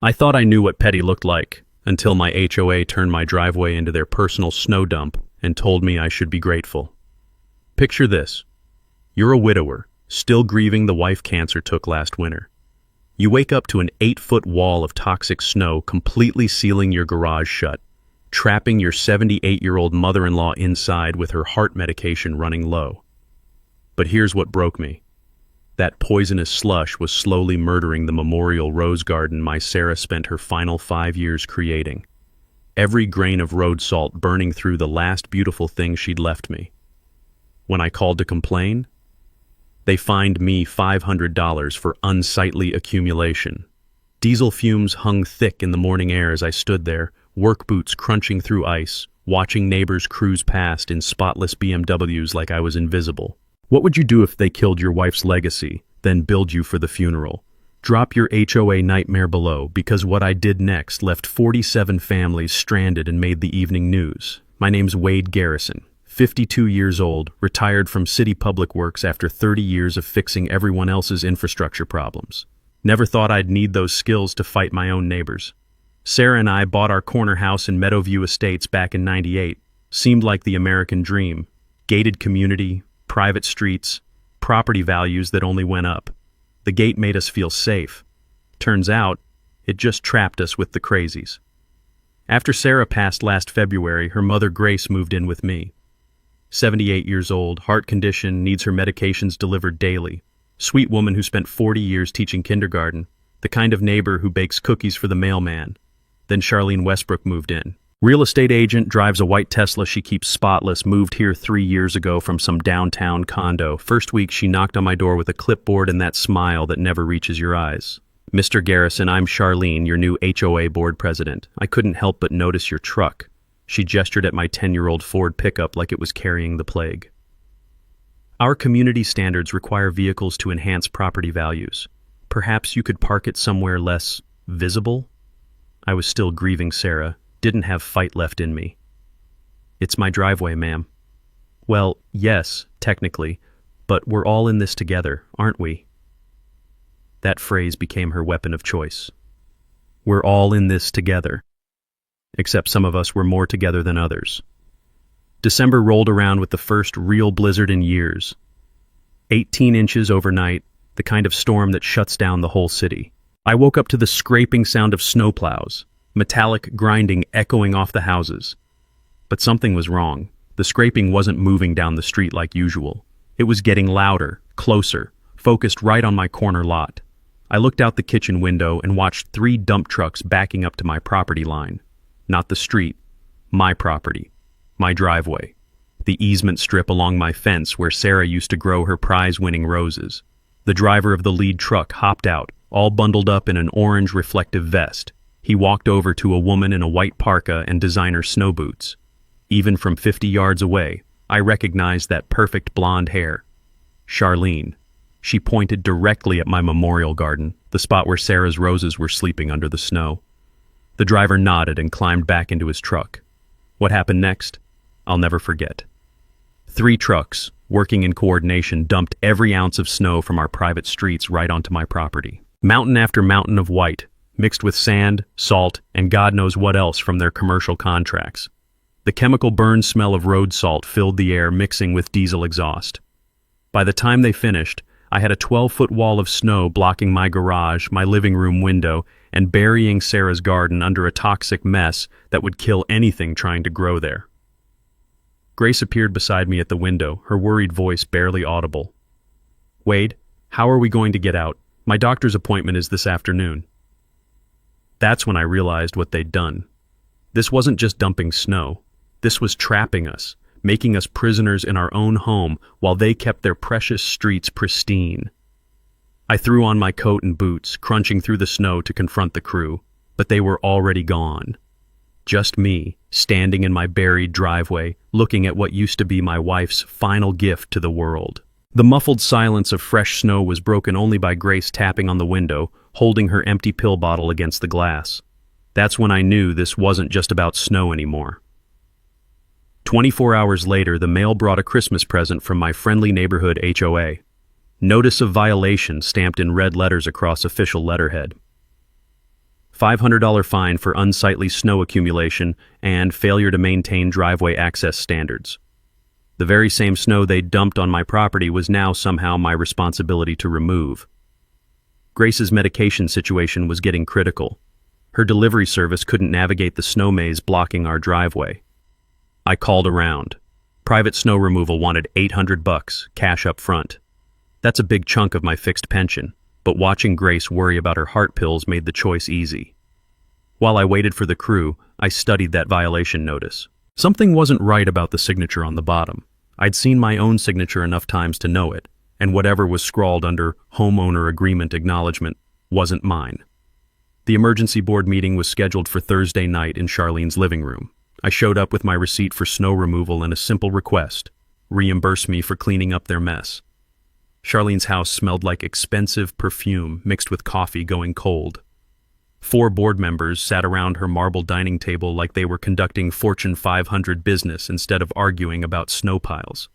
I thought I knew what petty looked like, until my HOA turned my driveway into their personal snow dump and told me I should be grateful. Picture this. You're a widower, still grieving the wife cancer took last winter. You wake up to an 8-foot wall of toxic snow completely sealing your garage shut, trapping your 78-year-old mother-in-law inside with her heart medication running low. But here's what broke me. That poisonous slush was slowly murdering the memorial rose garden my Sarah spent her final 5 years creating. Every grain of road salt burning through the last beautiful thing she'd left me. When I called to complain, they fined me $500 for unsightly accumulation. Diesel fumes hung thick in the morning air as I stood there, work boots crunching through ice, watching neighbors cruise past in spotless BMWs like I was invisible. What would you do if they killed your wife's legacy, then billed you for the funeral? Drop your HOA nightmare below, because what I did next left 47 families stranded and made the evening news. My name's Wade Garrison, 52 years old, retired from City Public Works after 30 years of fixing everyone else's infrastructure problems. Never thought I'd need those skills to fight my own neighbors. Sarah and I bought our corner house in Meadowview Estates back in '98. Seemed like the American dream. Gated community, private streets, property values that only went up. The gate made us feel safe. Turns out, it just trapped us with the crazies. After Sarah passed last February, her mother Grace moved in with me. 78 years old, heart condition, needs her medications delivered daily. Sweet woman who spent 40 years teaching kindergarten. The kind of neighbor who bakes cookies for the mailman. Then Charlene Westbrook moved in. Real estate agent, drives a white Tesla she keeps spotless, moved here 3 years ago from some downtown condo. First week she knocked on my door with a clipboard and that smile that never reaches your eyes. Mr. Garrison, I'm Charlene, your new HOA board president. I couldn't help but notice your truck. She gestured at my 10-year-old Ford pickup like it was carrying the plague. Our community standards require vehicles to enhance property values. Perhaps you could park it somewhere less visible? I was still grieving Sarah, didn't have fight left in me. It's my driveway, ma'am. Well, yes, technically, but we're all in this together, aren't we? That phrase became her weapon of choice. We're all in this together. Except some of us were more together than others. December rolled around with the first real blizzard in years. 18 inches overnight, the kind of storm that shuts down the whole city. I woke up to the scraping sound of snowplows, metallic grinding echoing off the houses. But something was wrong. The scraping wasn't moving down the street like usual. It was getting louder, closer, focused right on my corner lot. I looked out the kitchen window and watched 3 dump trucks backing up to my property line. Not the street, my property, my driveway, the easement strip along my fence where Sarah used to grow her prize-winning roses. The driver of the lead truck hopped out, all bundled up in an orange reflective vest. He walked over to a woman in a white parka and designer snow boots. Even from 50 yards away, I recognized that perfect blonde hair. Charlene. She pointed directly at my memorial garden, the spot where Sarah's roses were sleeping under the snow. The driver nodded and climbed back into his truck. What happened next? I'll never forget. 3 trucks, working in coordination, dumped every ounce of snow from our private streets right onto my property. Mountain after mountain of white, mixed with sand, salt, and God knows what else from their commercial contracts. The chemical burn smell of road salt filled the air, mixing with diesel exhaust. By the time they finished, I had a 12-foot wall of snow blocking my garage, my living room window, and burying Sarah's garden under a toxic mess that would kill anything trying to grow there. Grace appeared beside me at the window, her worried voice barely audible. Wade, how are we going to get out? My doctor's appointment is this afternoon. That's when I realized what they'd done. This wasn't just dumping snow. This was trapping us, making us prisoners in our own home while they kept their precious streets pristine. I threw on my coat and boots, crunching through the snow to confront the crew, but they were already gone. Just me, standing in my buried driveway, looking at what used to be my wife's final gift to the world. The muffled silence of fresh snow was broken only by Grace tapping on the window, holding her empty pill bottle against the glass. That's when I knew this wasn't just about snow anymore. 24 hours later, the mail brought a Christmas present from my friendly neighborhood HOA. Notice of violation stamped in red letters across official letterhead. $500 fine for unsightly snow accumulation, and failure to maintain driveway access standards. The very same snow they'd dumped on my property was now somehow my responsibility to remove. Grace's medication situation was getting critical. Her delivery service couldn't navigate the snow maze blocking our driveway. I called around. Private snow removal wanted $800, cash up front. That's a big chunk of my fixed pension, but watching Grace worry about her heart pills made the choice easy. While I waited for the crew, I studied that violation notice. Something wasn't right about the signature on the bottom. I'd seen my own signature enough times to know it, and whatever was scrawled under homeowner agreement acknowledgement wasn't mine. The emergency board meeting was scheduled for Thursday night in Charlene's living room. I showed up with my receipt for snow removal and a simple request: reimburse me for cleaning up their mess. Charlene's house smelled like expensive perfume mixed with coffee going cold. 4 board members sat around her marble dining table like they were conducting Fortune 500 business instead of arguing about snow piles.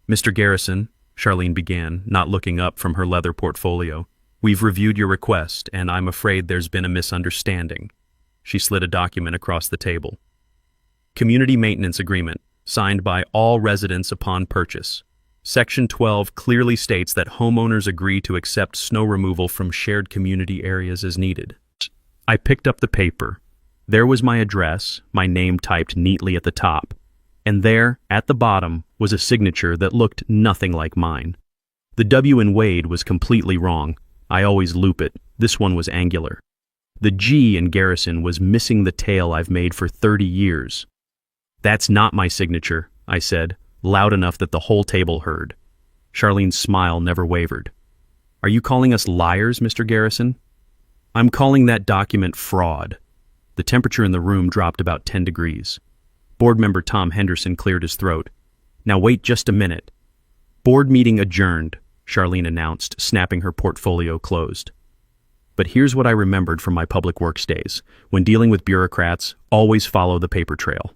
"Mr. Garrison," Charlene began, not looking up from her leather portfolio, "we've reviewed your request, and I'm afraid there's been a misunderstanding." She slid a document across the table. "Community Maintenance Agreement, signed by all residents upon purchase. Section 12 clearly states that homeowners agree to accept snow removal from shared community areas as needed." I picked up the paper. There was my address, my name typed neatly at the top, and there, at the bottom, was a signature that looked nothing like mine. The W in Wade was completely wrong. I always loop it. This one was angular. The G in Garrison was missing the tail I've made for 30 years. "That's not my signature," I said, loud enough that the whole table heard. Charlene's smile never wavered. "Are you calling us liars, Mr. Garrison?" "I'm calling that document fraud." The temperature in the room dropped about 10 degrees. Board member Tom Henderson cleared his throat. "Now wait just a minute." "Board meeting adjourned," Charlene announced, snapping her portfolio closed. But here's what I remembered from my public works days. When dealing with bureaucrats, always follow the paper trail.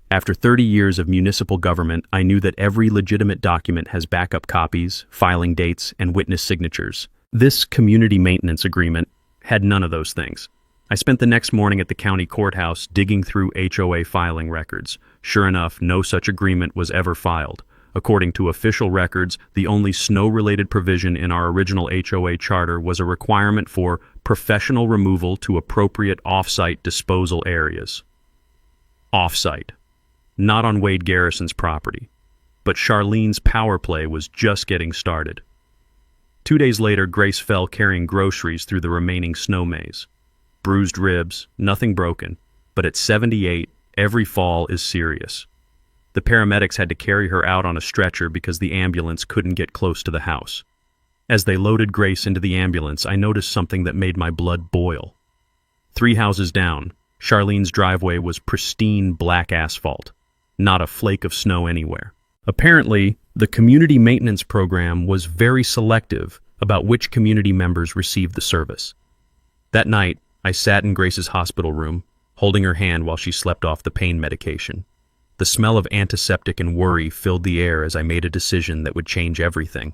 After 30 years of municipal government, I knew that every legitimate document has backup copies, filing dates, and witness signatures. This community maintenance agreement had none of those things. I spent the next morning at the county courthouse digging through HOA filing records. Sure enough, no such agreement was ever filed. According to official records, the only snow-related provision in our original HOA charter was a requirement for professional removal to appropriate off-site disposal areas. Off-site. Not on Wade Garrison's property. But Charlene's power play was just getting started. 2 days later, Grace fell carrying groceries through the remaining snow maze. Bruised ribs, nothing broken, but at 78, every fall is serious. The paramedics had to carry her out on a stretcher because the ambulance couldn't get close to the house. As they loaded Grace into the ambulance, I noticed something that made my blood boil. 3 houses down, Charlene's driveway was pristine black asphalt. Not a flake of snow anywhere. Apparently, the community maintenance program was very selective about which community members received the service. That night, I sat in Grace's hospital room, holding her hand while she slept off the pain medication. The smell of antiseptic and worry filled the air as I made a decision that would change everything.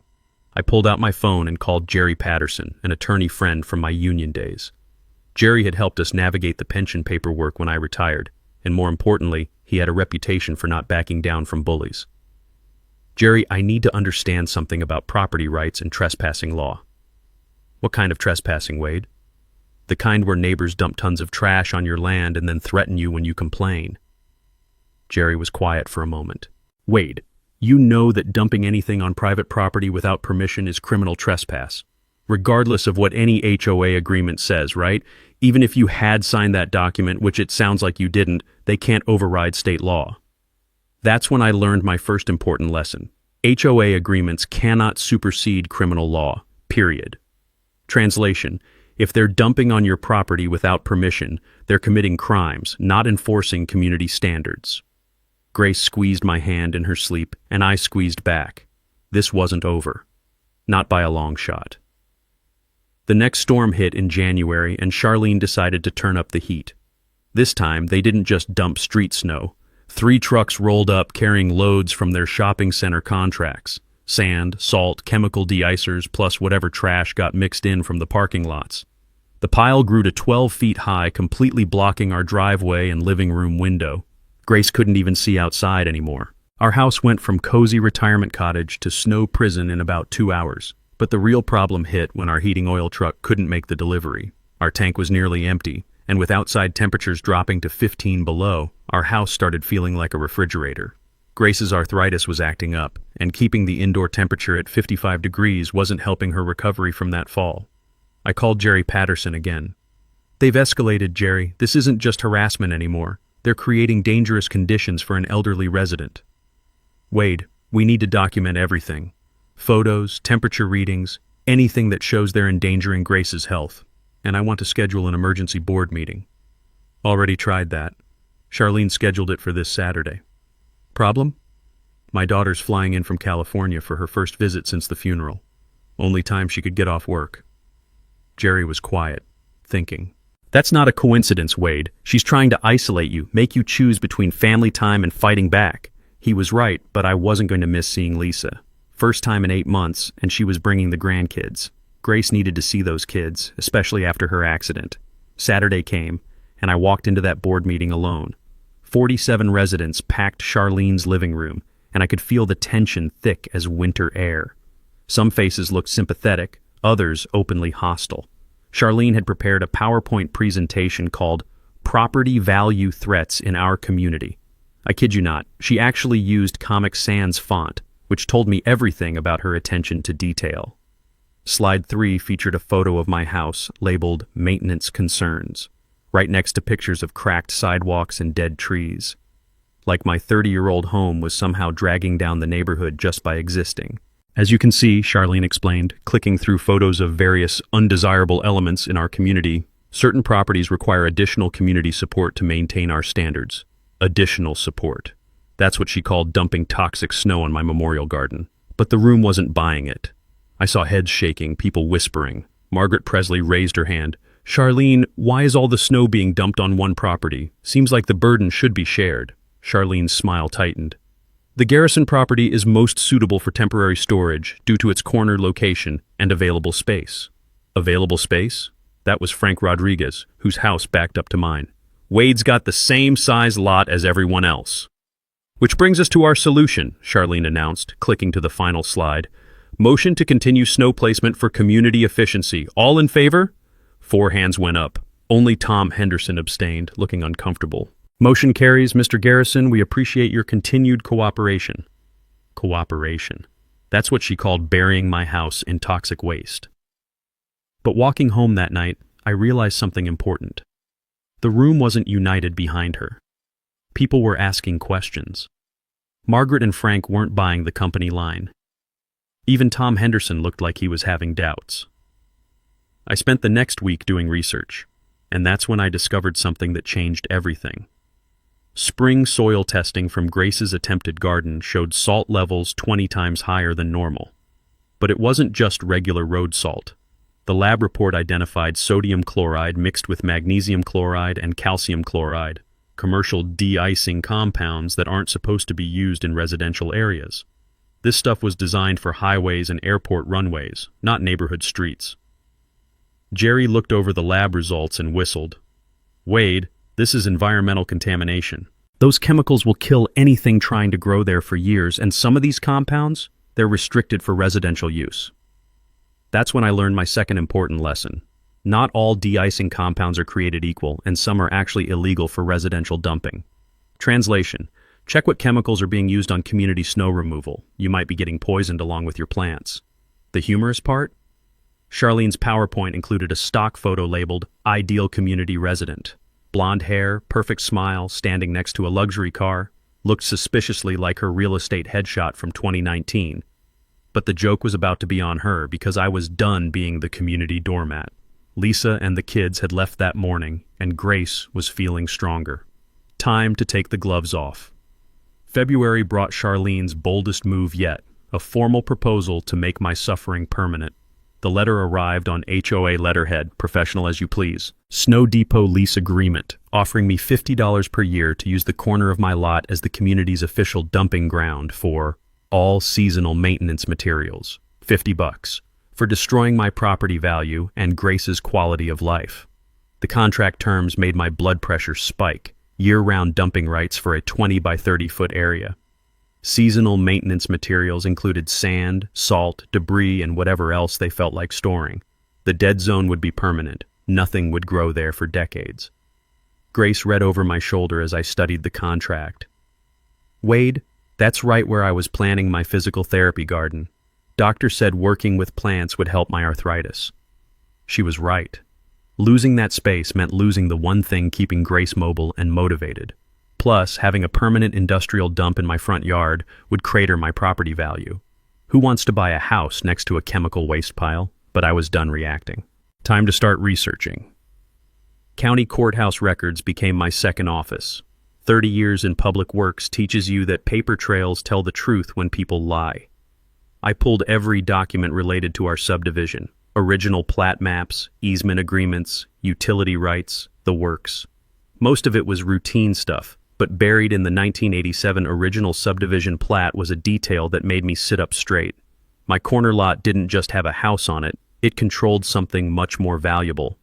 I pulled out my phone and called Jerry Patterson, an attorney friend from my union days. Jerry had helped us navigate the pension paperwork when I retired, and more importantly, he had a reputation for not backing down from bullies. "Jerry, I need to understand something about property rights and trespassing law." "What kind of trespassing, Wade?" "The kind where neighbors dump tons of trash on your land and then threaten you when you complain." Jerry was quiet for a moment. "Wade, you know that dumping anything on private property without permission is criminal trespass, regardless of what any HOA agreement says, right? Even if you had signed that document, which it sounds like you didn't, they can't override state law." That's when I learned my first important lesson. HOA agreements cannot supersede criminal law, period. Translation: if they're dumping on your property without permission, they're committing crimes, not enforcing community standards. Grace squeezed my hand in her sleep, and I squeezed back. This wasn't over. Not by a long shot. The next storm hit in January, and Charlene decided to turn up the heat. This time, they didn't just dump street snow. 3 trucks rolled up carrying loads from their shopping center contracts. Sand, salt, chemical de-icers, plus whatever trash got mixed in from the parking lots. The pile grew to 12 feet high, completely blocking our driveway and living room window. Grace couldn't even see outside anymore. Our house went from cozy retirement cottage to snow prison in about 2 hours. But the real problem hit when our heating oil truck couldn't make the delivery. Our tank was nearly empty, and with outside temperatures dropping to 15 below, our house started feeling like a refrigerator. Grace's arthritis was acting up, and keeping the indoor temperature at 55 degrees wasn't helping her recovery from that fall. I called Jerry Patterson again. "They've escalated, Jerry. This isn't just harassment anymore. They're creating dangerous conditions for an elderly resident." "Wade, we need to document everything. Photos, temperature readings, anything that shows they're endangering Grace's health. And I want to schedule an emergency board meeting." "Already tried that. Charlene scheduled it for this Saturday." "Problem?" "My daughter's flying in from California for her first visit since the funeral. Only time she could get off work." Jerry was quiet, thinking. "That's not a coincidence, Wade. She's trying to isolate you, make you choose between family time and fighting back." He was right, but I wasn't going to miss seeing Lisa. First time in 8 months, and she was bringing the grandkids. Grace needed to see those kids, especially after her accident. Saturday came, and I walked into that board meeting alone. 47 residents packed Charlene's living room, and I could feel the tension thick as winter air. Some faces looked sympathetic, others openly hostile. Charlene had prepared a PowerPoint presentation called "Property Value Threats in Our Community." I kid you not, she actually used Comic Sans font, which told me everything about her attention to detail. Slide 3 featured a photo of my house labeled "Maintenance Concerns," right next to pictures of cracked sidewalks and dead trees. Like my 30-year-old home was somehow dragging down the neighborhood just by existing. "As you can see," Charlene explained, clicking through photos of various undesirable elements in our community, "certain properties require additional community support to maintain our standards." Additional support. That's what she called dumping toxic snow on my memorial garden. But the room wasn't buying it. I saw heads shaking, people whispering. Margaret Presley raised her hand. "Charlene, why is all the snow being dumped on one property? Seems like the burden should be shared." Charlene's smile tightened. "The Garrison property is most suitable for temporary storage due to its corner location and available space." Available space? That was Frank Rodriguez, whose house backed up to mine. "Wade's got the same size lot as everyone else." "Which brings us to our solution," Charlene announced, clicking to the final slide. "Motion to continue snow placement for community efficiency. All in favor?" 4 hands went up. Only Tom Henderson abstained, looking uncomfortable. "Motion carries, Mr. Garrison. We appreciate your continued cooperation." Cooperation. That's what she called burying my house in toxic waste. But walking home that night, I realized something important. The room wasn't united behind her. People were asking questions. Margaret and Frank weren't buying the company line. Even Tom Henderson looked like he was having doubts. I spent the next week doing research, and that's when I discovered something that changed everything. Spring soil testing from Grace's attempted garden showed salt levels 20 times higher than normal. But it wasn't just regular road salt. The lab report identified sodium chloride mixed with magnesium chloride and calcium chloride, commercial de-icing compounds that aren't supposed to be used in residential areas. This stuff was designed for highways and airport runways, not neighborhood streets. Jerry looked over the lab results and whistled. "Wade, this is environmental contamination. Those chemicals will kill anything trying to grow there for years, and some of these compounds, they're restricted for residential use." That's when I learned my second important lesson. Not all de-icing compounds are created equal, and some are actually illegal for residential dumping. Translation: check what chemicals are being used on community snow removal. You might be getting poisoned along with your plants. The humorous part? Charlene's PowerPoint included a stock photo labeled "Ideal Community Resident." Blonde hair, perfect smile, standing next to a luxury car, looked suspiciously like her real estate headshot from 2019. But the joke was about to be on her because I was done being the community doormat. Lisa and the kids had left that morning, and Grace was feeling stronger. Time to take the gloves off. February brought Charlene's boldest move yet, a formal proposal to make my suffering permanent. The letter arrived on HOA letterhead, professional as you please. Snow Depot lease agreement, offering me $50 per year to use the corner of my lot as the community's official dumping ground for all seasonal maintenance materials. $50. for destroying my property value and Grace's quality of life. The contract terms made my blood pressure spike, year-round dumping rights for a 20 by 30-foot area. Seasonal maintenance materials included sand, salt, debris, and whatever else they felt like storing. The dead zone would be permanent. Nothing would grow there for decades. Grace read over my shoulder as I studied the contract. "Wade, that's right where I was planning my physical therapy garden. Doctor said working with plants would help my arthritis." She was right. Losing that space meant losing the one thing keeping Grace mobile and motivated. Plus, having a permanent industrial dump in my front yard would crater my property value. Who wants to buy a house next to a chemical waste pile? But I was done reacting. Time to start researching. County courthouse records became my second office. 30 years in public works teaches you that paper trails tell the truth when people lie. I pulled every document related to our subdivision. Original plat maps, easement agreements, utility rights, the works. Most of it was routine stuff, but buried in the 1987 original subdivision plat was a detail that made me sit up straight. My corner lot didn't just have a house on it, it controlled something much more valuable.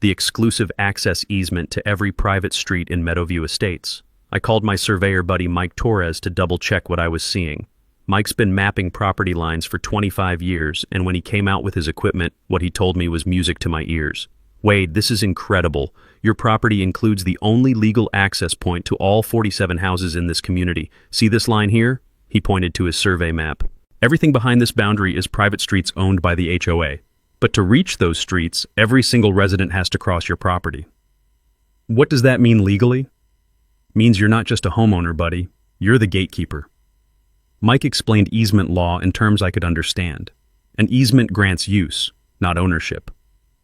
The exclusive access easement to every private street in Meadowview Estates. I called my surveyor buddy Mike Torres to double-check what I was seeing. Mike's been mapping property lines for 25 years, and when he came out with his equipment, what he told me was music to my ears. "Wade, this is incredible. Your property includes the only legal access point to all 47 houses in this community. See this line here?" He pointed to his survey map. "Everything behind this boundary is private streets owned by the HOA. But to reach those streets, every single resident has to cross your property." What does that mean legally? Means you're not just a homeowner, buddy. You're the gatekeeper. Mike explained easement law in terms I could understand. An easement grants use, not ownership.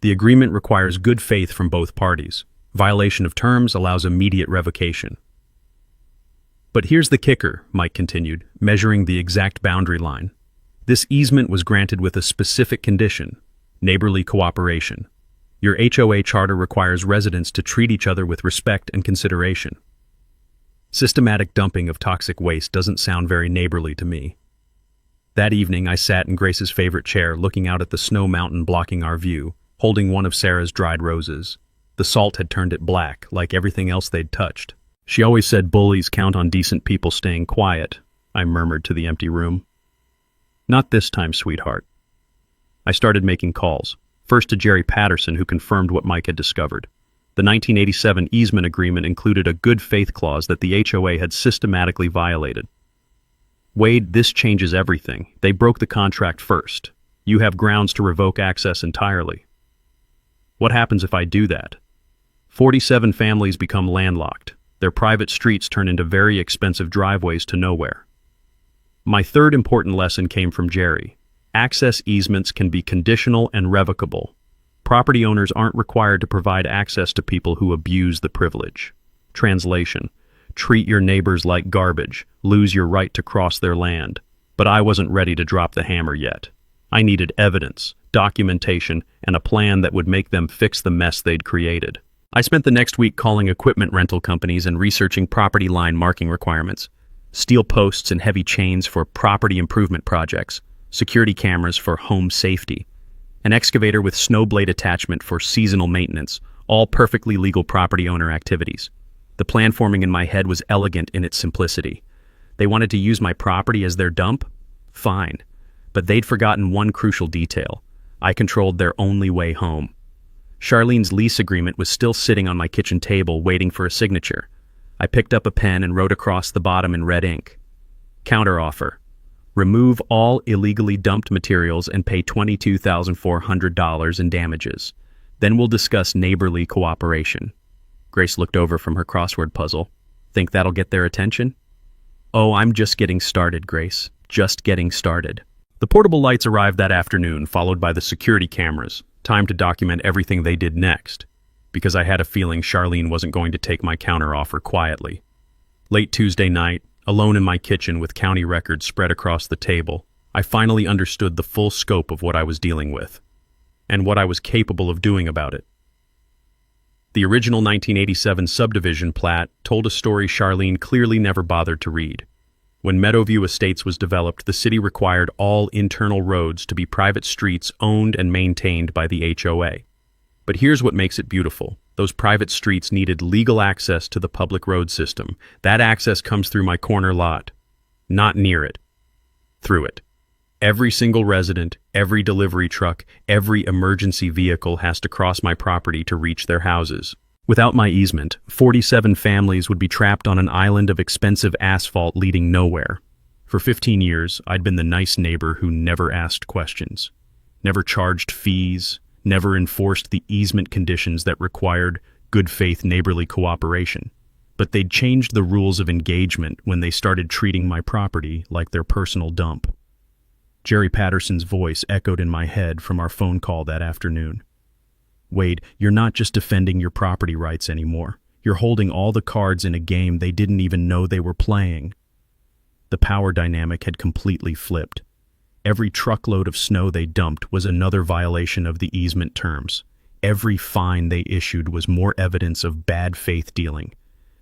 The agreement requires good faith from both parties. Violation of terms allows immediate revocation. But here's the kicker, Mike continued, measuring the exact boundary line. This easement was granted with a specific condition: neighborly cooperation. Your HOA charter requires residents to treat each other with respect and consideration. Systematic dumping of toxic waste doesn't sound very neighborly to me. That evening, I sat in Grace's favorite chair, looking out at the snow mountain blocking our view, holding one of Sarah's dried roses. The salt had turned it black, like everything else they'd touched. "She always said bullies count on decent people staying quiet," I murmured to the empty room. "Not this time, sweetheart." I started making calls, first to Jerry Patterson, who confirmed what Mike had discovered. The 1987 easement agreement included a good faith clause that the HOA had systematically violated. "Wade, this changes everything. They broke the contract first. You have grounds to revoke access entirely." "What happens if I do that?" 47 families become landlocked. Their private streets turn into very expensive driveways to nowhere. My third important lesson came from Jerry. Access easements can be conditional and revocable. Property owners aren't required to provide access to people who abuse the privilege. Translation: treat your neighbors like garbage, lose your right to cross their land. But I wasn't ready to drop the hammer yet. I needed evidence, documentation, and a plan that would make them fix the mess they'd created. I spent the next week calling equipment rental companies and researching property line marking requirements. Steel posts and heavy chains for property improvement projects, security cameras for home safety, an excavator with snow blade attachment for seasonal maintenance, all perfectly legal property owner activities. The plan forming in my head was elegant in its simplicity. They wanted to use my property as their dump? Fine. But they'd forgotten one crucial detail. I controlled their only way home. Charlene's lease agreement was still sitting on my kitchen table waiting for a signature. I picked up a pen and wrote across the bottom in red ink. Counteroffer. Remove all illegally dumped materials and pay $22,400 in damages. Then we'll discuss neighborly cooperation. Grace looked over from her crossword puzzle. Think that'll get their attention? Oh, I'm just getting started, Grace. Just getting started. The portable lights arrived that afternoon, followed by the security cameras. Time to document everything they did next, because I had a feeling Charlene wasn't going to take my counteroffer quietly. Late Tuesday night, alone in my kitchen with county records spread across the table, I finally understood the full scope of what I was dealing with, and what I was capable of doing about it. The original 1987 subdivision plat told a story Charlene clearly never bothered to read. When Meadowview Estates was developed, the city required all internal roads to be private streets owned and maintained by the HOA. But here's what makes it beautiful. Those private streets needed legal access to the public road system. That access comes through my corner lot. Not near it. Through it. Every single resident, every delivery truck, every emergency vehicle has to cross my property to reach their houses. Without my easement, 47 families would be trapped on an island of expensive asphalt leading nowhere. For 15 years, I'd been the nice neighbor who never asked questions, never charged fees, never enforced the easement conditions that required good faith neighborly cooperation. But they'd changed the rules of engagement when they started treating my property like their personal dump. Jerry Patterson's voice echoed in my head from our phone call that afternoon. Wade, you're not just defending your property rights anymore. You're holding all the cards in a game they didn't even know they were playing. The power dynamic had completely flipped. Every truckload of snow they dumped was another violation of the easement terms. Every fine they issued was more evidence of bad faith dealing.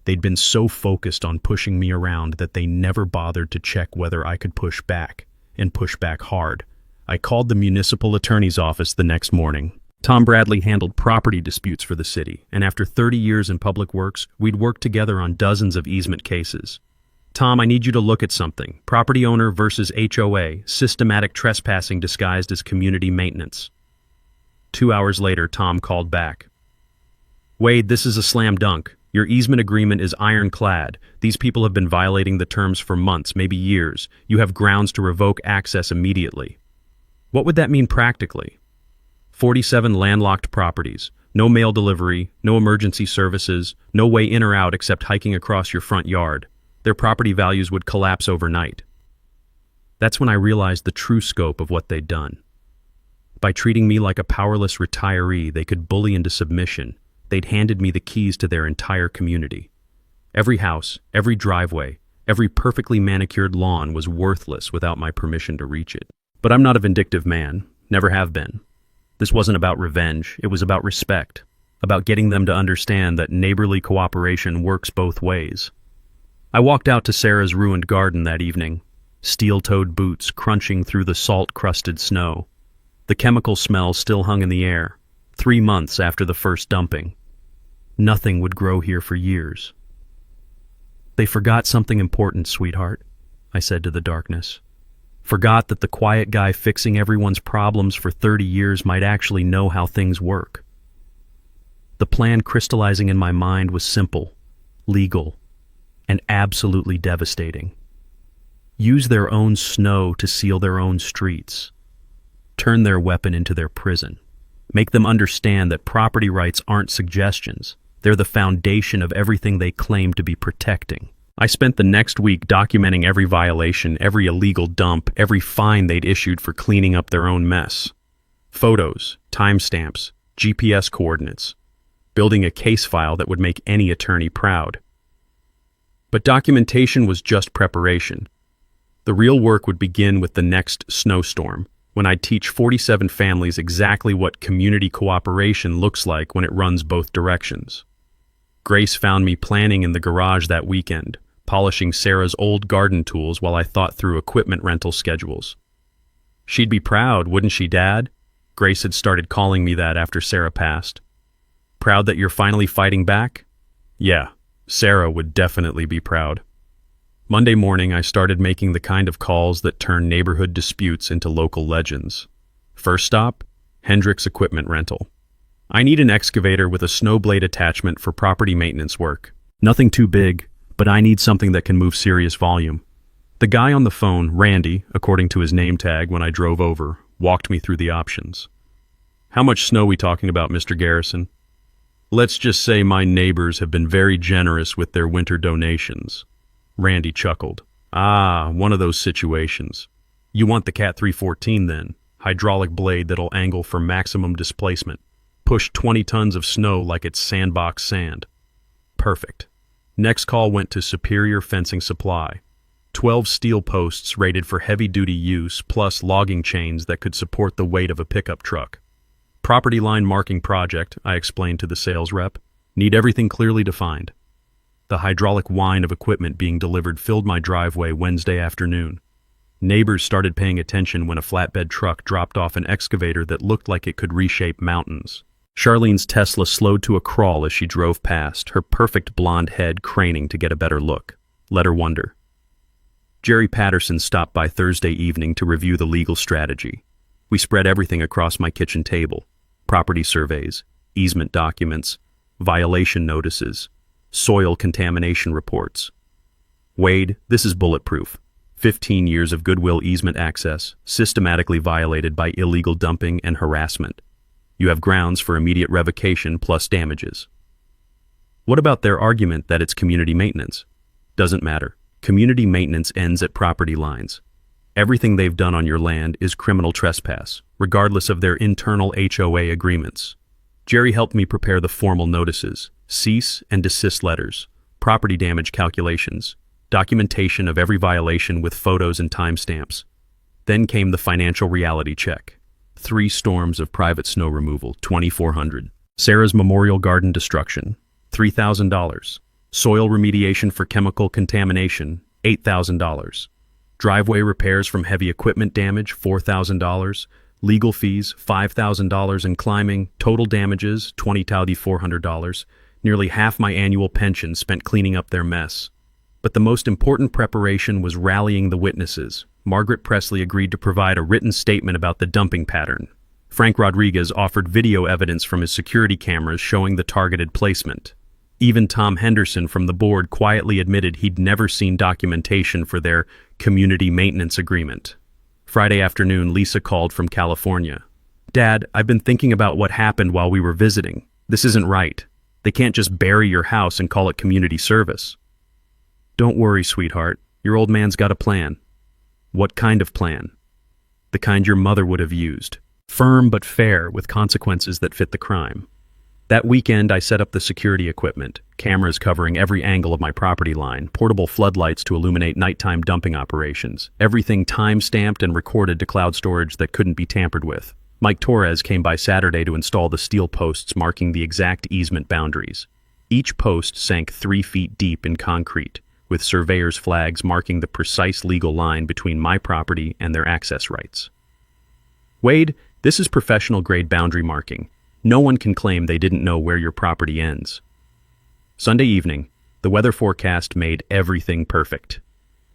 They'd been so focused on pushing me around that they never bothered to check whether I could push back, and push back hard. I called the municipal attorney's office the next morning. Tom Bradley handled property disputes for the city, and after 30 years in public works, we'd worked together on dozens of easement cases. Tom, I need you to look at something. Property owner versus HOA, systematic trespassing disguised as community maintenance. 2 hours later, Tom called back. Wade, this is a slam dunk. Your easement agreement is ironclad. These people have been violating the terms for months, maybe years. You have grounds to revoke access immediately. What would that mean practically? 47 landlocked properties, no mail delivery, no emergency services, no way in or out except hiking across your front yard. Their property values would collapse overnight. That's when I realized the true scope of what they'd done. By treating me like a powerless retiree, they could bully into submission. They'd handed me the keys to their entire community. Every house, every driveway, every perfectly manicured lawn was worthless without my permission to reach it. But I'm not a vindictive man, never have been. This wasn't about revenge, it was about respect, about getting them to understand that neighborly cooperation works both ways. I walked out to Sarah's ruined garden that evening, steel-toed boots crunching through the salt-crusted snow. The chemical smell still hung in the air, 3 months after the first dumping. Nothing would grow here for years. They forgot something important, sweetheart, I said to the darkness. Forgot that the quiet guy fixing everyone's problems for 30 years might actually know how things work. The plan crystallizing in my mind was simple, legal, and absolutely devastating. Use their own snow to seal their own streets. Turn their weapon into their prison. Make them understand that property rights aren't suggestions. They're the foundation of everything they claim to be protecting. I spent the next week documenting every violation, every illegal dump, every fine they'd issued for cleaning up their own mess. Photos, timestamps, GPS coordinates, building a case file that would make any attorney proud. But documentation was just preparation. The real work would begin with the next snowstorm, when I'd teach 47 families exactly what community cooperation looks like when it runs both directions. Grace found me planning in the garage that weekend, polishing Sarah's old garden tools while I thought through equipment rental schedules. She'd be proud, wouldn't she, Dad? Grace had started calling me that after Sarah passed. Proud that you're finally fighting back? Yeah, Sarah would definitely be proud. Monday morning, I started making the kind of calls that turn neighborhood disputes into local legends. First stop, Hendrick's Equipment Rental. I need an excavator with a snow blade attachment for property maintenance work. Nothing too big, but I need something that can move serious volume. The guy on the phone, Randy, according to his name tag when I drove over, walked me through the options. How much snow we talking about, Mr. Garrison? Let's just say my neighbors have been very generous with their winter donations. Randy chuckled. Ah, one of those situations. You want the Cat 314 then, hydraulic blade that'll angle for maximum displacement. Push 20 tons of snow like it's sandbox sand. Perfect. Next call went to Superior Fencing Supply. 12 steel posts rated for heavy-duty use, plus logging chains that could support the weight of a pickup truck. Property line marking project, I explained to the sales rep. Need everything clearly defined. The hydraulic whine of equipment being delivered filled my driveway Wednesday afternoon. Neighbors started paying attention when a flatbed truck dropped off an excavator that looked like it could reshape mountains. Charlene's Tesla slowed to a crawl as she drove past, her perfect blonde head craning to get a better look. Let her wonder. Jerry Patterson stopped by Thursday evening to review the legal strategy. We spread everything across my kitchen table: property surveys, easement documents, violation notices, soil contamination reports. Wade, this is bulletproof. 15 years of goodwill easement access, systematically violated by illegal dumping and harassment. You have grounds for immediate revocation plus damages. What about their argument that it's community maintenance? Doesn't matter. Community maintenance ends at property lines. Everything they've done on your land is criminal trespass, regardless of their internal HOA agreements. Jerry helped me prepare the formal notices, cease and desist letters, property damage calculations, documentation of every violation with photos and timestamps. Then came the financial reality check. 3 storms of private snow removal, $2,400. Sarah's Memorial Garden destruction, $3,000. Soil remediation for chemical contamination, $8,000. Driveway repairs from heavy equipment damage, $4,000. Legal fees, $5,000, and climbing, total damages, $20,400. Nearly half my annual pension spent cleaning up their mess. But the most important preparation was rallying the witnesses. Margaret Presley agreed to provide a written statement about the dumping pattern. Frank Rodriguez offered video evidence from his security cameras showing the targeted placement. Even Tom Henderson from the board quietly admitted he'd never seen documentation for their community maintenance agreement. Friday afternoon, Lisa called from California. "Dad, I've been thinking about what happened while we were visiting. This isn't right. They can't just bury your house and call it community service." "Don't worry, sweetheart. Your old man's got a plan." "What kind of plan?" "The kind your mother would have used. Firm but fair, with consequences that fit the crime." That weekend, I set up the security equipment, cameras covering every angle of my property line, portable floodlights to illuminate nighttime dumping operations, everything time-stamped and recorded to cloud storage that couldn't be tampered with. Mike Torres came by Saturday to install the steel posts marking the exact easement boundaries. Each post sank 3 feet deep in concrete, with surveyors' flags marking the precise legal line between my property and their access rights. "Wade, this is professional-grade boundary marking. No one can claim they didn't know where your property ends." Sunday evening, the weather forecast made everything perfect.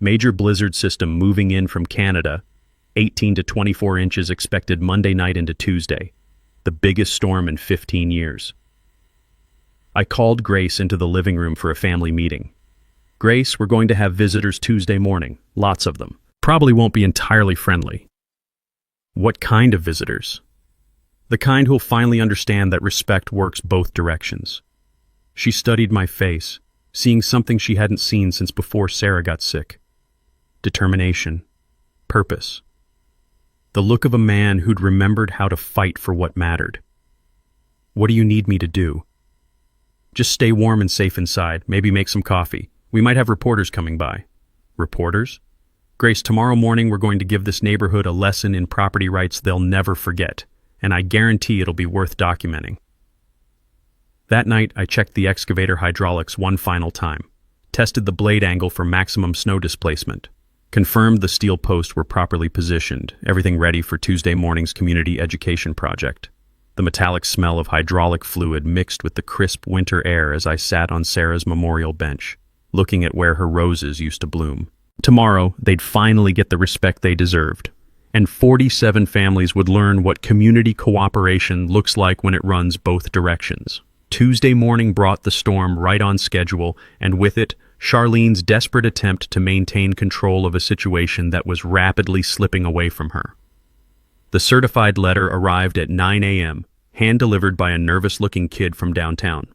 Major blizzard system moving in from Canada, 18 to 24 inches expected Monday night into Tuesday, the biggest storm in 15 years. I called Grace into the living room for a family meeting. "Grace, we're going to have visitors Tuesday morning, lots of them. Probably won't be entirely friendly." "What kind of visitors?" "The kind who'll finally understand that respect works both directions." She studied my face, seeing something she hadn't seen since before Sarah got sick. Determination. Purpose. The look of a man who'd remembered how to fight for what mattered. "What do you need me to do?" "Just stay warm and safe inside, maybe make some coffee. We might have reporters coming by." "Reporters?" "Grace, tomorrow morning we're going to give this neighborhood a lesson in property rights they'll never forget, and I guarantee it'll be worth documenting." That night, I checked the excavator hydraulics one final time, tested the blade angle for maximum snow displacement, confirmed the steel posts were properly positioned, everything ready for Tuesday morning's community education project. The metallic smell of hydraulic fluid mixed with the crisp winter air as I sat on Sarah's memorial bench, looking at where her roses used to bloom. Tomorrow, they'd finally get the respect they deserved, and 47 families would learn what community cooperation looks like when it runs both directions. Tuesday morning brought the storm right on schedule, and with it, Charlene's desperate attempt to maintain control of a situation that was rapidly slipping away from her. The certified letter arrived at 9 a.m., hand-delivered by a nervous-looking kid from downtown.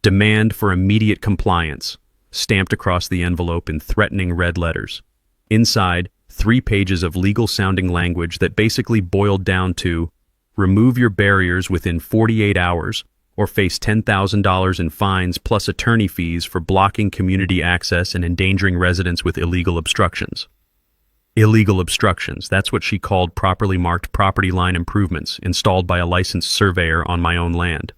Demand for immediate compliance, stamped across the envelope in threatening red letters. Inside, 3 pages of legal-sounding language that basically boiled down to, remove your barriers within 48 hours, or face $10,000 in fines plus attorney fees for blocking community access and endangering residents with illegal obstructions. Illegal obstructions, that's what she called properly marked property line improvements installed by a licensed surveyor on my own land.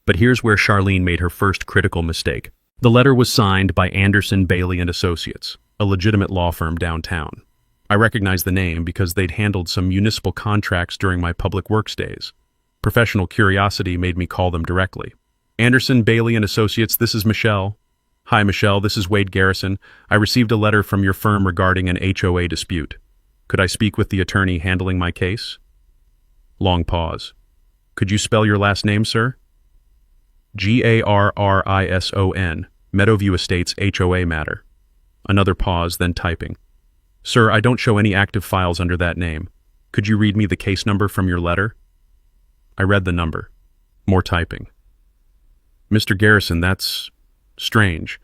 But here's where Charlene made her first critical mistake. The letter was signed by Anderson, Bailey and Associates, a legitimate law firm downtown. I recognized the name because they'd handled some municipal contracts during my public works days. Professional curiosity made me call them directly. Anderson, Bailey and Associates, this is Michelle. Hi, Michelle, this is Wade Garrison. I received a letter from your firm regarding an HOA dispute. Could I speak with the attorney handling my case? Long pause. Could you spell your last name, sir? Garrison, Meadowview Estates HOA matter. Another pause, then typing. Sir, I don't show any active files under that name. Could you read me the case number from your letter? I read the number. More typing. Mr. Garrison, that's strange.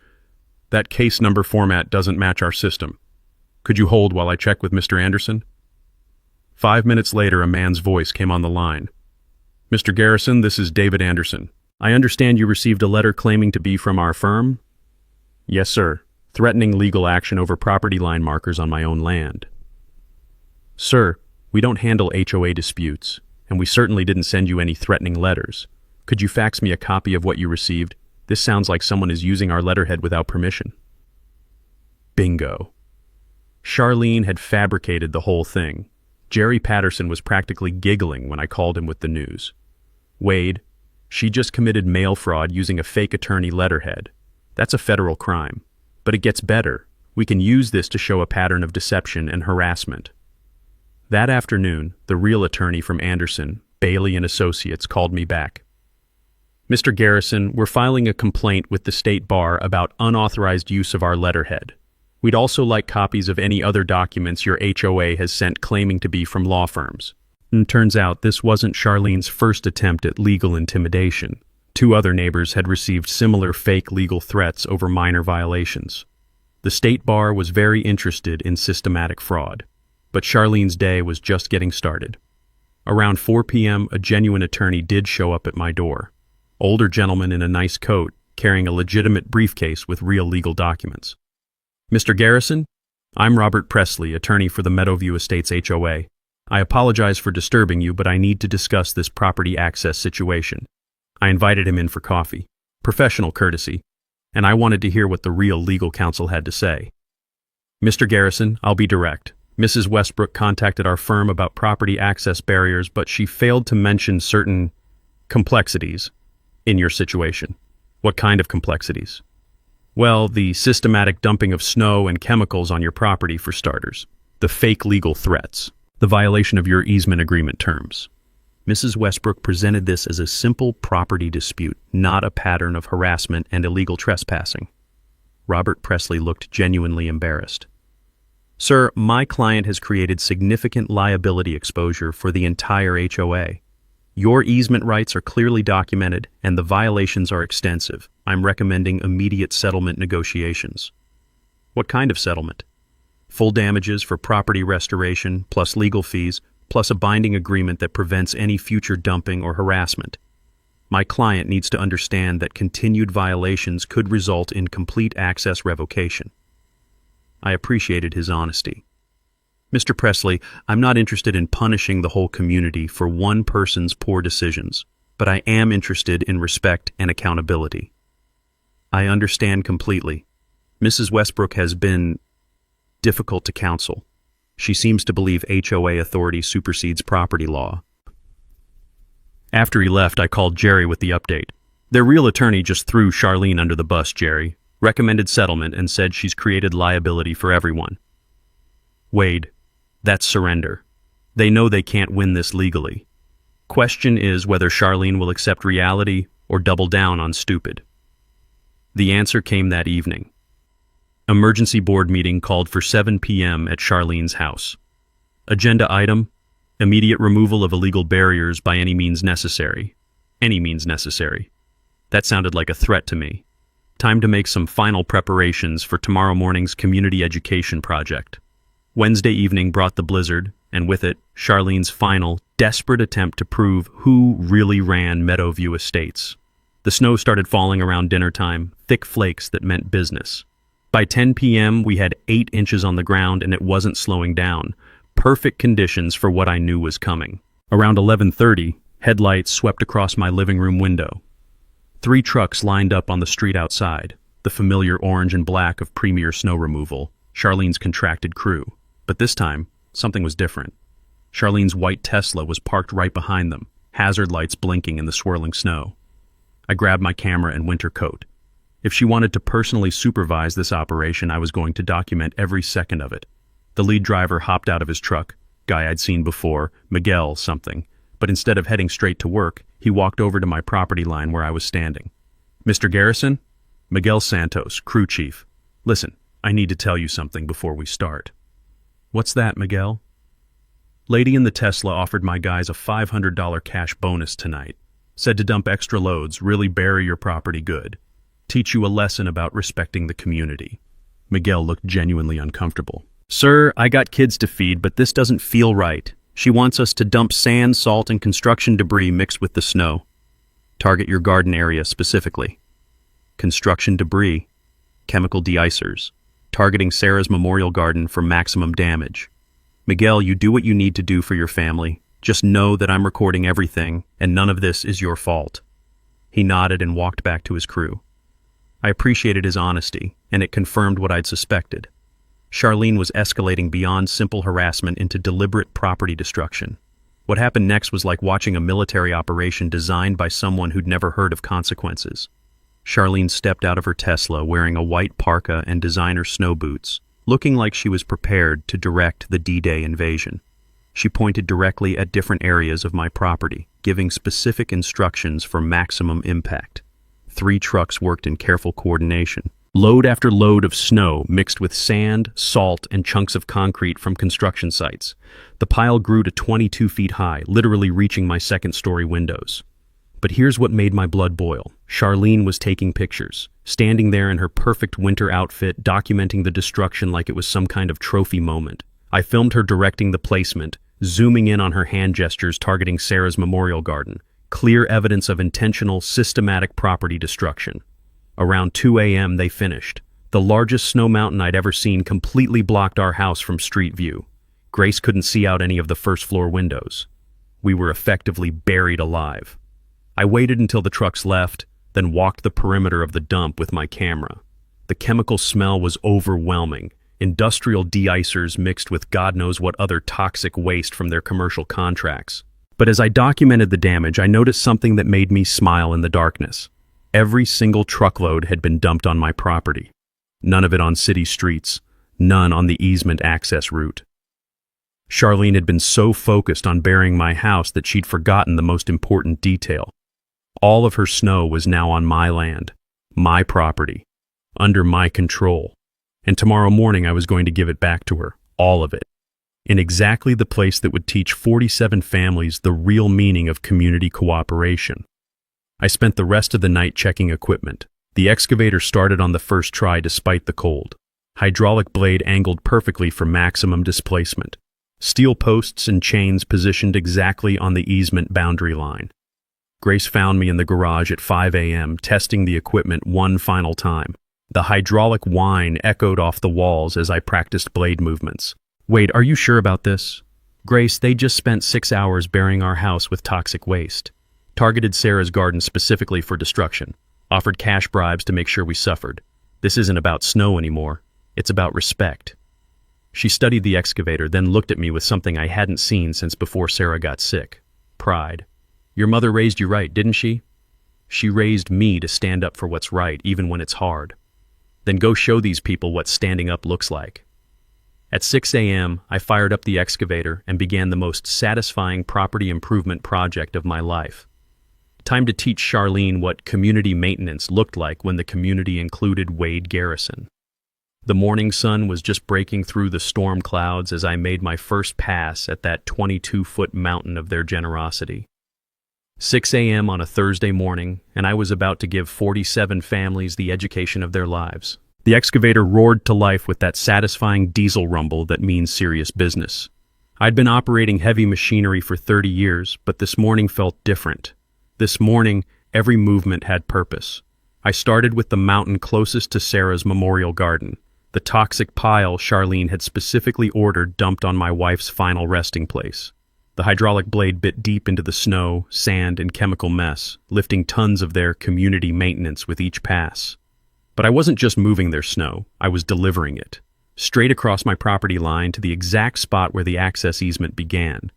That case number format doesn't match our system. Could you hold while I check with Mr. Anderson? 5 minutes later, a man's voice came on the line. Mr. Garrison, this is David Anderson. I understand you received a letter claiming to be from our firm? Yes, sir. Threatening legal action over property line markers on my own land. Sir, we don't handle HOA disputes, and we certainly didn't send you any threatening letters. Could you fax me a copy of what you received? This sounds like someone is using our letterhead without permission. Bingo. Charlene had fabricated the whole thing. Jerry Patterson was practically giggling when I called him with the news. Wade, she just committed mail fraud using a fake attorney letterhead. That's a federal crime. But it gets better. We can use this to show a pattern of deception and harassment. That afternoon, the real attorney from Anderson, Bailey and Associates, called me back. Mr. Garrison, we're filing a complaint with the state bar about unauthorized use of our letterhead. We'd also like copies of any other documents your HOA has sent claiming to be from law firms. And turns out this wasn't Charlene's first attempt at legal intimidation. 2 other neighbors had received similar fake legal threats over minor violations. The state bar was very interested in systematic fraud, but Charlene's day was just getting started. Around 4 p.m., a genuine attorney did show up at my door. Older gentleman in a nice coat, carrying a legitimate briefcase with real legal documents. Mr. Garrison, I'm Robert Presley, attorney for the Meadowview Estates HOA. I apologize for disturbing you, but I need to discuss this property access situation. I invited him in for coffee, professional courtesy, and I wanted to hear what the real legal counsel had to say. Mr. Garrison, I'll be direct. Mrs. Westbrook contacted our firm about property access barriers, but she failed to mention certain complexities in your situation. What kind of complexities? Well, the systematic dumping of snow and chemicals on your property, for starters. The fake legal threats. The violation of your easement agreement terms. Mrs. Westbrook presented this as a simple property dispute, not a pattern of harassment and illegal trespassing. Robert Presley looked genuinely embarrassed. Sir, my client has created significant liability exposure for the entire HOA. Your easement rights are clearly documented, and the violations are extensive. I'm recommending immediate settlement negotiations. What kind of settlement? Full damages for property restoration, plus legal fees, plus a binding agreement that prevents any future dumping or harassment. My client needs to understand that continued violations could result in complete access revocation. I appreciated his honesty. Mr. Presley, I'm not interested in punishing the whole community for one person's poor decisions, but I am interested in respect and accountability. I understand completely. Mrs. Westbrook has been difficult to counsel. She seems to believe HOA authority supersedes property law. After he left, I called Jerry with the update. Their real attorney just threw Charlene under the bus, Jerry, recommended settlement, and said she's created liability for everyone. Wade, that's surrender. They know they can't win this legally. Question is whether Charlene will accept reality or double down on stupid. The answer came that evening. Emergency board meeting called for 7 p.m. at Charlene's house. Agenda item: immediate removal of illegal barriers by any means necessary. Any means necessary. That sounded like a threat to me. Time to make some final preparations for tomorrow morning's community education project. Wednesday evening brought the blizzard, and with it, Charlene's final, desperate attempt to prove who really ran Meadowview Estates. The snow started falling around dinner time, thick flakes that meant business. By 10 p.m., we had 8 inches on the ground and it wasn't slowing down. Perfect conditions for what I knew was coming. Around 11:30, headlights swept across my living room window. 3 trucks lined up on the street outside. the familiar orange and black of Premier Snow Removal, Charlene's contracted crew. But this time, something was different. Charlene's white Tesla was parked right behind them, hazard lights blinking in the swirling snow. I grabbed my camera and winter coat. If she wanted to personally supervise this operation, I was going to document every second of it. The lead driver hopped out of his truck, guy I'd seen before, Miguel something, but instead of heading straight to work, he walked over to my property line where I was standing. "Mr. Garrison?" "Miguel Santos, crew chief. Listen, I need to tell you something before we start." "What's that, Miguel?" "Lady in the Tesla offered my guys a $500 cash bonus tonight. Said to dump extra loads, really bury your property good. Teach you a lesson about respecting the community." Miguel looked genuinely uncomfortable. "Sir, I got kids to feed, but this doesn't feel right. She wants us to dump sand, salt, and construction debris mixed with the snow. Target your garden area specifically. Construction debris, chemical de-icers, targeting Sarah's memorial garden for maximum damage. Miguel, you do what you need to do for your family. Just know that I'm recording everything, and none of this is your fault." He nodded and walked back to his crew. I appreciated his honesty, and it confirmed what I'd suspected. Charlene was escalating beyond simple harassment into deliberate property destruction. What happened next was like watching a military operation designed by someone who'd never heard of consequences. Charlene stepped out of her Tesla wearing a white parka and designer snow boots, looking like she was prepared to direct the D-Day invasion. She pointed directly at different areas of my property, giving specific instructions for maximum impact. 3 trucks worked in careful coordination. Load after load of snow mixed with sand, salt, and chunks of concrete from construction sites. The pile grew to 22 feet high, literally reaching my second-story windows. But here's what made my blood boil. Charlene was taking pictures, standing there in her perfect winter outfit, documenting the destruction like it was some kind of trophy moment. I filmed her directing the placement, zooming in on her hand gestures targeting Sarah's memorial garden. Clear evidence of intentional, systematic property destruction. Around 2 a.m. they finished. The largest snow mountain I'd ever seen completely blocked our house from street view. Grace couldn't see out any of the first-floor windows. We were effectively buried alive. I waited until the trucks left, then walked the perimeter of the dump with my camera. The chemical smell was overwhelming. Industrial de-icers mixed with God knows what other toxic waste from their commercial contracts. But as I documented the damage, I noticed something that made me smile in the darkness. Every single truckload had been dumped on my property. None of it on city streets, none on the easement access route. Charlene had been so focused on burying my house that she'd forgotten the most important detail. All of her snow was now on my land, my property, under my control. And tomorrow morning I was going to give it back to her, all of it, in exactly the place that would teach 47 families the real meaning of community cooperation. I spent the rest of the night checking equipment. The excavator started on the first try despite the cold. Hydraulic blade angled perfectly for maximum displacement. Steel posts and chains positioned exactly on the easement boundary line. Grace found me in the garage at 5 a.m. testing the equipment one final time. The hydraulic whine echoed off the walls as I practiced blade movements. "Wait, are you sure about this?" "Grace, they just spent 6 hours burying our house with toxic waste. Targeted Sarah's garden specifically for destruction. Offered cash bribes to make sure we suffered. This isn't about snow anymore. It's about respect." She studied the excavator, then looked at me with something I hadn't seen since before Sarah got sick. Pride. "Your mother raised you right, didn't she?" "She raised me to stand up for what's right, even when it's hard." "Then go show these people what standing up looks like." At 6 a.m., I fired up the excavator and began the most satisfying property improvement project of my life. Time to teach Charlene what community maintenance looked like when the community included Wade Garrison. The morning sun was just breaking through the storm clouds as I made my first pass at that 22-foot mountain of their generosity. 6 a.m. on a Thursday morning, and I was about to give 47 families the education of their lives. The excavator roared to life with that satisfying diesel rumble that means serious business. I'd been operating heavy machinery for 30 years, but this morning felt different. This morning, every movement had purpose. I started with the mountain closest to Sarah's memorial garden, the toxic pile Charlene had specifically ordered dumped on my wife's final resting place. The hydraulic blade bit deep into the snow, sand, and chemical mess, lifting tons of their community maintenance with each pass. But I wasn't just moving their snow, I was delivering it. Straight across my property line to the exact spot where the access easement began.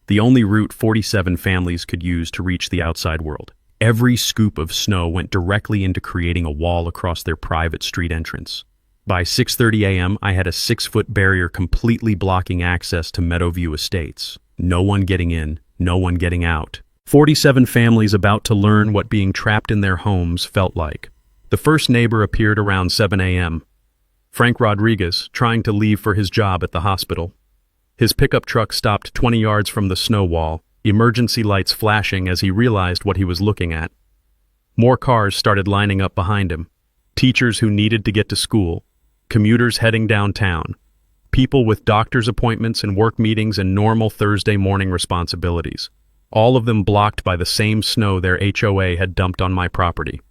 The only route 47 families could use to reach the outside world. Every scoop of snow went directly into creating a wall across their private street entrance. By 6:30 a.m., I had a 6-foot barrier completely blocking access to Meadowview Estates. No one getting in, no one getting out. 47 families about to learn what being trapped in their homes felt like. The first neighbor appeared around 7 a.m. Frank Rodriguez, trying to leave for his job at the hospital. His pickup truck stopped 20 yards from the snow wall, emergency lights flashing as he realized what he was looking at. More cars started lining up behind him. Teachers who needed to get to school, commuters heading downtown, people with doctor's appointments and work meetings and normal Thursday morning responsibilities, all of them blocked by the same snow their HOA had dumped on my property.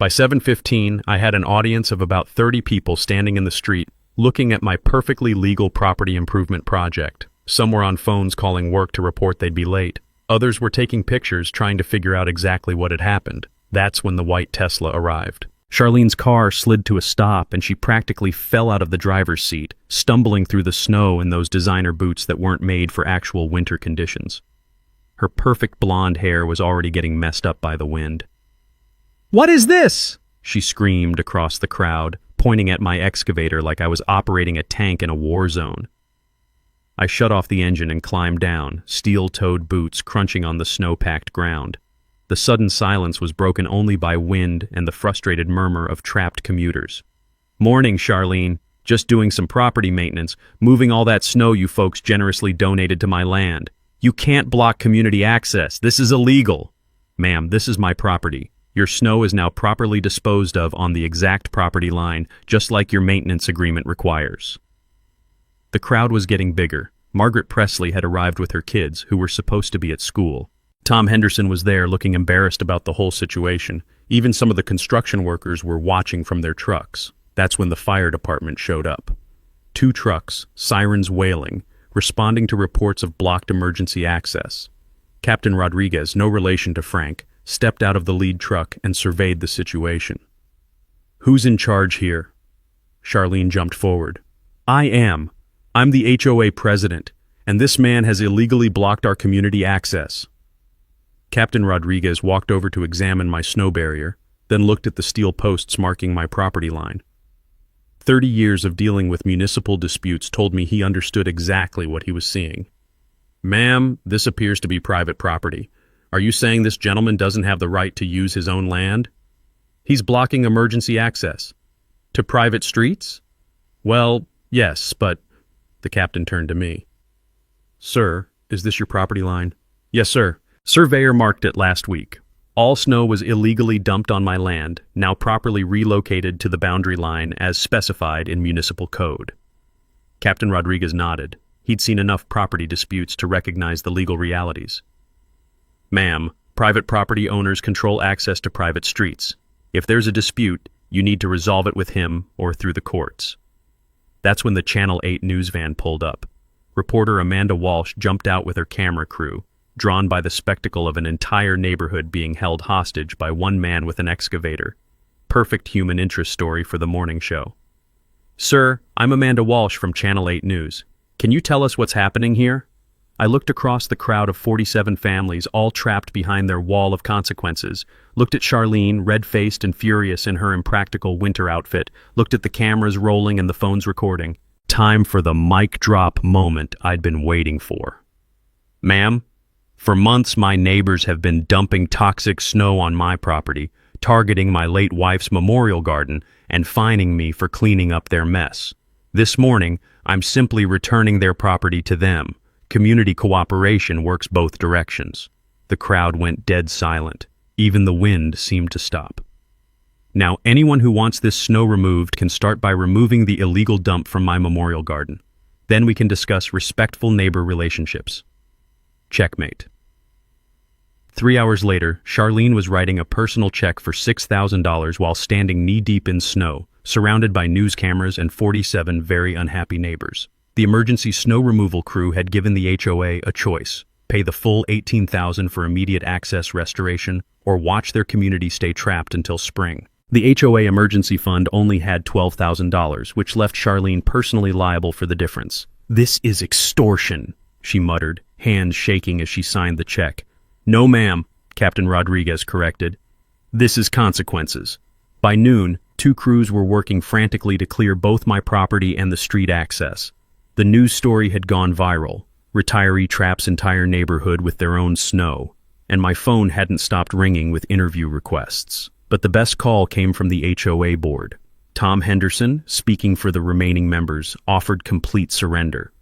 By 7:15, I had an audience of about 30 people standing in the street, looking at my perfectly legal property improvement project. Some were on phones calling work to report they'd be late. Others were taking pictures trying to figure out exactly what had happened. That's when the white Tesla arrived. Charlene's car slid to a stop and she practically fell out of the driver's seat, stumbling through the snow in those designer boots that weren't made for actual winter conditions. Her perfect blonde hair was already getting messed up by the wind. "What is this?" she screamed across the crowd, pointing at my excavator like I was operating a tank in a war zone. I shut off the engine and climbed down, steel-toed boots crunching on the snow-packed ground. The sudden silence was broken only by wind and the frustrated murmur of trapped commuters. "Morning, Charlene. Just doing some property maintenance, moving all that snow you folks generously donated to my land. You can't block community access. This is illegal." "Ma'am, this is my property. Your snow is now properly disposed of on the exact property line, just like your maintenance agreement requires." The crowd was getting bigger. Margaret Presley had arrived with her kids, who were supposed to be at school. Tom Henderson was there, looking embarrassed about the whole situation. Even some of the construction workers were watching from their trucks. That's when the fire department showed up. 2 trucks, sirens wailing, responding to reports of blocked emergency access. Captain Rodriguez, no relation to Frank, stepped out of the lead truck and surveyed the situation. "Who's in charge here?" Charlene jumped forward. "I am. I'm the HOA president, and this man has illegally blocked our community access." Captain Rodriguez walked over to examine my snow barrier, then looked at the steel posts marking my property line. 30 years of dealing with municipal disputes told me he understood exactly what he was seeing. "Ma'am, this appears to be private property. Are you saying this gentleman doesn't have the right to use his own land? He's blocking emergency access. To private streets?" "Well, yes, but..." The captain turned to me. "Sir, is this your property line?" "Yes, sir. Surveyor marked it last week. All snow was illegally dumped on my land, now properly relocated to the boundary line as specified in municipal code." Captain Rodriguez nodded. He'd seen enough property disputes to recognize the legal realities. "Ma'am, private property owners control access to private streets. If there's a dispute, you need to resolve it with him or through the courts." That's when the Channel 8 news van pulled up. Reporter Amanda Walsh jumped out with her camera crew, drawn by the spectacle of an entire neighborhood being held hostage by one man with an excavator. Perfect human interest story for the morning show. "Sir, I'm Amanda Walsh from Channel 8 News. Can you tell us what's happening here?" I looked across the crowd of 47 families, all trapped behind their wall of consequences, looked at Charlene, red-faced and furious in her impractical winter outfit, looked at the cameras rolling and the phones recording. Time for the mic drop moment I'd been waiting for. "Ma'am, for months my neighbors have been dumping toxic snow on my property, targeting my late wife's memorial garden, and fining me for cleaning up their mess. This morning, I'm simply returning their property to them. Community cooperation works both directions." The crowd went dead silent. Even the wind seemed to stop. "Now, anyone who wants this snow removed can start by removing the illegal dump from my memorial garden. Then we can discuss respectful neighbor relationships." Checkmate. 3 hours later, Charlene was writing a personal check for $6,000 while standing knee-deep in snow, surrounded by news cameras and 47 very unhappy neighbors. The emergency snow removal crew had given the HOA a choice: pay the full $18,000 for immediate access restoration, or watch their community stay trapped until spring. The HOA emergency fund only had $12,000, which left Charlene personally liable for the difference. "This is extortion," she muttered, hands shaking as she signed the check. "No, ma'am," Captain Rodriguez corrected. "This is consequences." By noon, 2 crews were working frantically to clear both my property and the street access. The news story had gone viral. Retiree traps entire neighborhood with their own snow, and my phone hadn't stopped ringing with interview requests. But the best call came from the HOA board. Tom Henderson, speaking for the remaining members, offered complete surrender.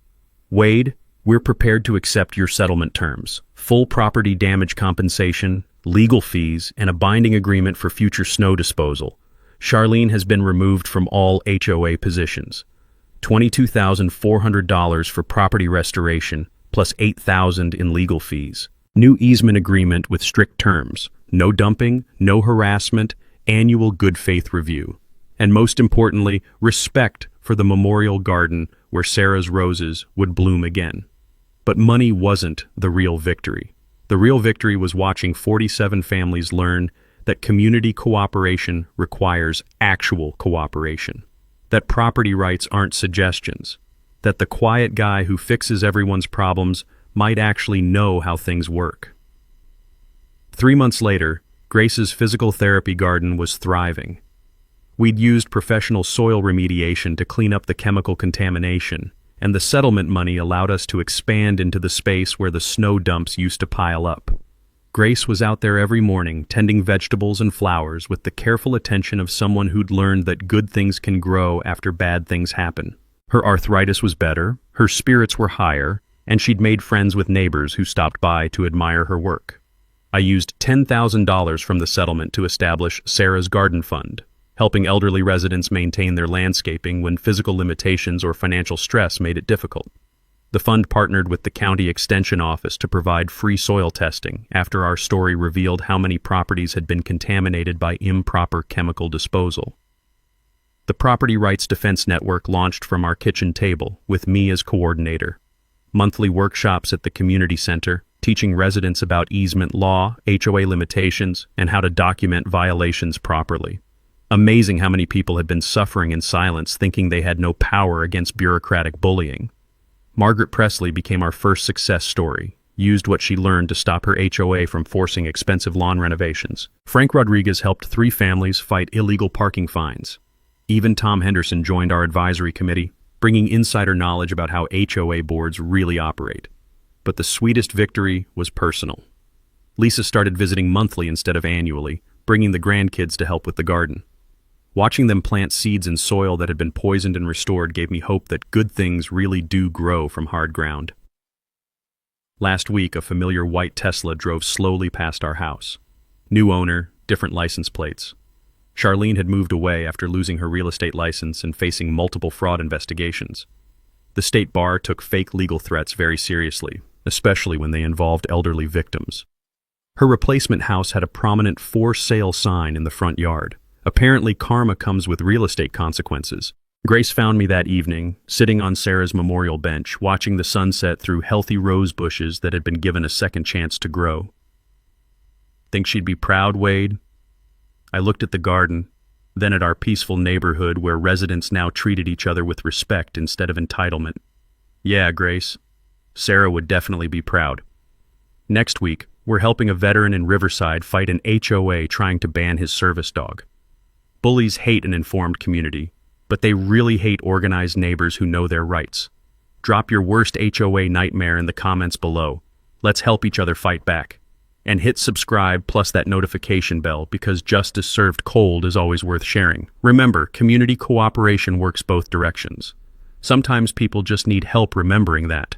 "Wade, we're prepared to accept your settlement terms. Full property damage compensation, legal fees, and a binding agreement for future snow disposal. Charlene has been removed from all HOA positions. $22,400 for property restoration, plus $8,000 in legal fees. New easement agreement with strict terms. No dumping, no harassment, annual good faith review. And most importantly, respect for the memorial garden where Sarah's roses would bloom again." But money wasn't the real victory. The real victory was watching 47 families learn that community cooperation requires actual cooperation. That property rights aren't suggestions. That the quiet guy who fixes everyone's problems might actually know how things work. 3 months later, Grace's physical therapy garden was thriving. We'd used professional soil remediation to clean up the chemical contamination, and the settlement money allowed us to expand into the space where the snow dumps used to pile up. Grace was out there every morning, tending vegetables and flowers with the careful attention of someone who'd learned that good things can grow after bad things happen. Her arthritis was better, her spirits were higher, and she'd made friends with neighbors who stopped by to admire her work. I used $10,000 from the settlement to establish Sarah's Garden Fund, helping elderly residents maintain their landscaping when physical limitations or financial stress made it difficult. The fund partnered with the county extension office to provide free soil testing after our story revealed how many properties had been contaminated by improper chemical disposal. The Property Rights Defense Network launched from our kitchen table, with me as coordinator. Monthly workshops at the community center, teaching residents about easement law, HOA limitations, and how to document violations properly. Amazing how many people had been suffering in silence, thinking they had no power against bureaucratic bullying. Margaret Presley became our first success story, used what she learned to stop her HOA from forcing expensive lawn renovations. Frank Rodriguez helped 3 families fight illegal parking fines. Even Tom Henderson joined our advisory committee, bringing insider knowledge about how HOA boards really operate. But the sweetest victory was personal. Lisa started visiting monthly instead of annually, bringing the grandkids to help with the garden. Watching them plant seeds in soil that had been poisoned and restored gave me hope that good things really do grow from hard ground. Last week, a familiar white Tesla drove slowly past our house. New owner, different license plates. Charlene had moved away after losing her real estate license and facing multiple fraud investigations. The state bar took fake legal threats very seriously, especially when they involved elderly victims. Her replacement house had a prominent "for sale" sign in the front yard. Apparently, karma comes with real estate consequences. Grace found me that evening, sitting on Sarah's memorial bench, watching the sunset through healthy rose bushes that had been given a second chance to grow. "Think she'd be proud, Wade?" I looked at the garden, then at our peaceful neighborhood where residents now treated each other with respect instead of entitlement. "Yeah, Grace. Sarah would definitely be proud." Next week, we're helping a veteran in Riverside fight an HOA trying to ban his service dog. Bullies hate an informed community, but they really hate organized neighbors who know their rights. Drop your worst HOA nightmare in the comments below. Let's help each other fight back. And hit subscribe plus that notification bell, because justice served cold is always worth sharing. Remember, community cooperation works both directions. Sometimes people just need help remembering that.